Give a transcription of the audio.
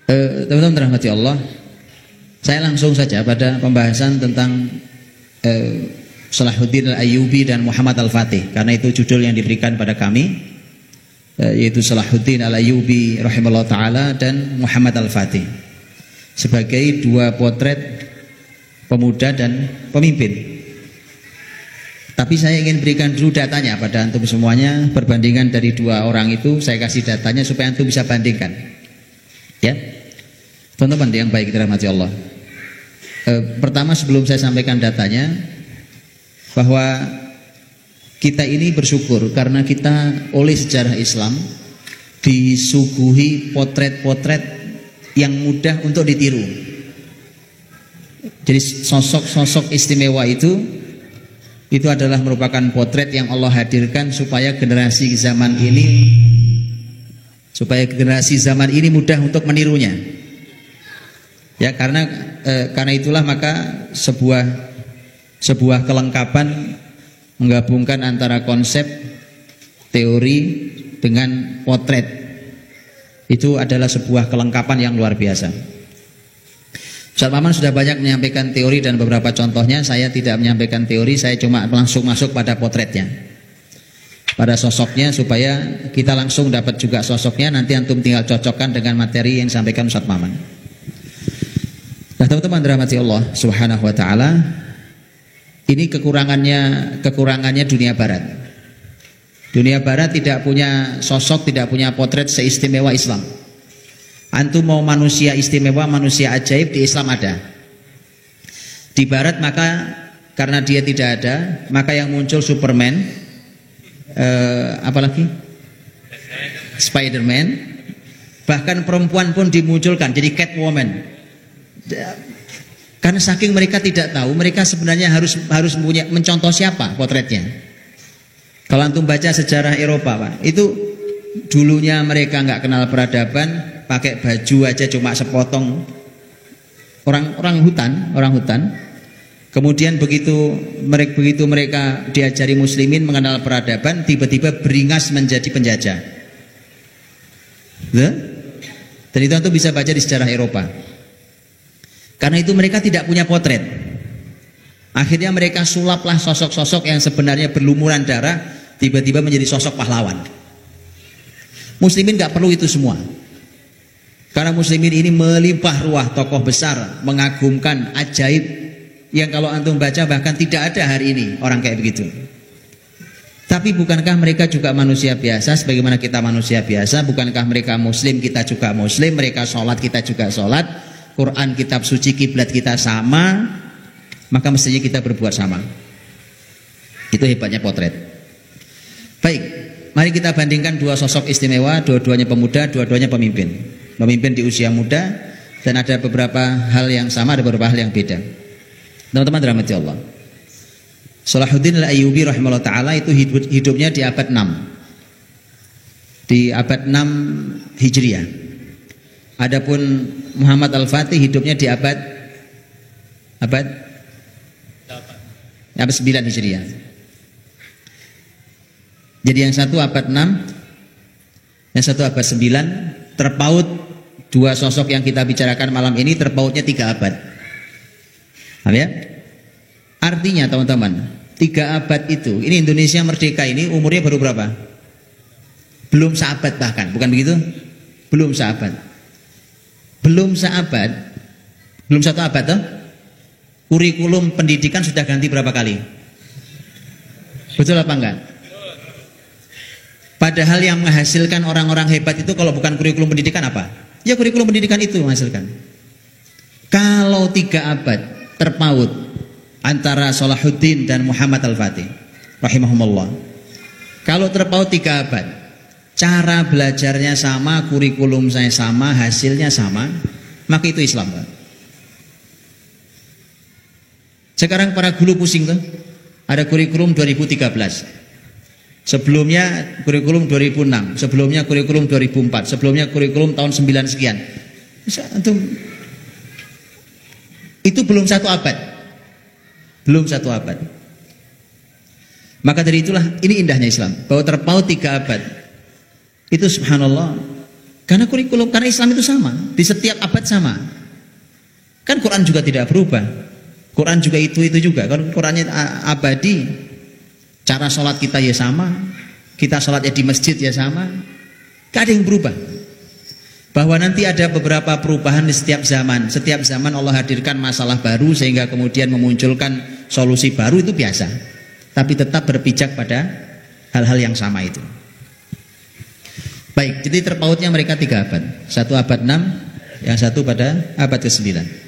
Teman-teman dirahmati Allah, saya langsung saja pada pembahasan tentang Salahuddin Al-Ayyubi dan Muhammad Al-Fatih, karena itu judul yang diberikan pada kami, yaitu Salahuddin Al-Ayyubi rahimahullah ta'ala dan Muhammad Al-Fatih, sebagai dua potret pemuda dan pemimpin. Tapi saya ingin berikan dulu datanya pada antum semuanya, perbandingan dari dua orang itu. Saya kasih datanya supaya antum bisa bandingkan, ya teman-teman yang baik dirahmati Allah. Pertama, sebelum saya sampaikan datanya, bahwa kita ini bersyukur karena kita oleh sejarah Islam disuguhi potret-potret yang mudah untuk ditiru. Jadi sosok-sosok istimewa itu adalah merupakan potret yang Allah hadirkan supaya generasi zaman ini mudah untuk menirunya. Ya, karena itulah maka sebuah kelengkapan menggabungkan antara konsep teori dengan potret itu adalah sebuah kelengkapan yang luar biasa. Ustaz Maman sudah banyak menyampaikan teori dan beberapa contohnya. Saya tidak menyampaikan teori, saya cuma langsung masuk pada potretnya, pada sosoknya, supaya kita langsung dapat juga sosoknya. Nanti antum tinggal cocokkan dengan materi yang disampaikan Ustaz Maman. Nah, teman-teman dirahmati Allah Subhanahu wa ta'ala, ini kekurangannya dunia barat. Dunia barat tidak punya sosok, tidak punya potret seistimewa Islam. Antum mau manusia istimewa, manusia ajaib, di Islam ada. Di barat maka karena dia tidak ada, maka yang muncul Superman, apalagi Spiderman, bahkan perempuan pun dimunculkan jadi Catwoman. Karena saking mereka tidak tahu, mereka sebenarnya harus punya mencontoh siapa potretnya. Kalau antum baca sejarah Eropa, Pak, itu dulunya mereka nggak kenal peradaban, pakai baju aja cuma sepotong, orang hutan. Kemudian begitu mereka diajari muslimin mengenal peradaban, tiba-tiba beringas menjadi penjajah. Dan itu antum bisa baca di sejarah Eropa. Karena itu mereka tidak punya potret. Akhirnya mereka sulaplah sosok-sosok yang sebenarnya berlumuran darah, tiba-tiba menjadi sosok pahlawan. Muslimin gak perlu itu semua. Karena muslimin ini melimpah ruah tokoh besar, mengagumkan, ajaib, yang kalau antum baca bahkan tidak ada hari ini orang kayak begitu. Tapi bukankah mereka juga manusia biasa sebagaimana kita manusia biasa? Bukankah mereka muslim, kita juga muslim? Mereka sholat, kita juga sholat. Quran, kitab suci, kiblat kita sama, maka mestinya kita berbuat sama. Itu hebatnya potret. Baik, mari kita bandingkan dua sosok istimewa, dua-duanya pemuda, dua-duanya pemimpin. Pemimpin di usia muda, dan ada beberapa hal yang sama, ada beberapa hal yang beda. Teman-teman dirahmati Allah, Salahuddin Al-Ayyubi rahimahullah ta'ala itu hidupnya di abad 6, di abad 6 Hijriah. Adapun Muhammad Al-Fatih hidupnya di abad 9 Hijriah. Jadi yang satu abad 6, yang satu abad 9, terpaut dua sosok yang kita bicarakan malam ini, terpautnya 3 abad. Paham ya? Artinya teman-teman, 3 abad itu, ini Indonesia merdeka ini umurnya baru berapa? Belum seabad bahkan, bukan begitu? Belum seabad. Belum seabad, belum 1 abad toh? Kurikulum pendidikan sudah ganti berapa kali? Betul apa enggak? Padahal yang menghasilkan orang-orang hebat itu kalau bukan kurikulum pendidikan apa? Ya kurikulum pendidikan itu menghasilkan. Kalau 3 abad terpaut antara Salahuddin dan Muhammad Al-Fatih rahimahumullah, kalau terpaut 3 abad, cara belajarnya sama, kurikulum saya sama, hasilnya sama, maka itu Islam, Pak. Sekarang para guru pusing tuh, ada kurikulum 2013, sebelumnya kurikulum 2006, sebelumnya kurikulum 2004, sebelumnya kurikulum tahun 9 sekian. Itu belum 1 abad, belum 1 abad. Maka dari itulah ini indahnya Islam, bahwa terpaut 3 abad. Itu subhanallah Karena karena Islam itu sama, di setiap abad sama. Kan Quran juga tidak berubah. Quran juga itu juga. Kalau Qurannya abadi, cara sholat kita ya sama, kita sholatnya di masjid ya sama, gak ada yang berubah. Bahwa nanti ada beberapa perubahan di setiap zaman. Setiap zaman Allah hadirkan masalah baru sehingga kemudian memunculkan solusi baru, itu biasa. Tapi tetap berpijak pada hal-hal yang sama itu. Baik, jadi terpautnya mereka 3 abad. Satu abad 6, yang satu pada abad ke-9.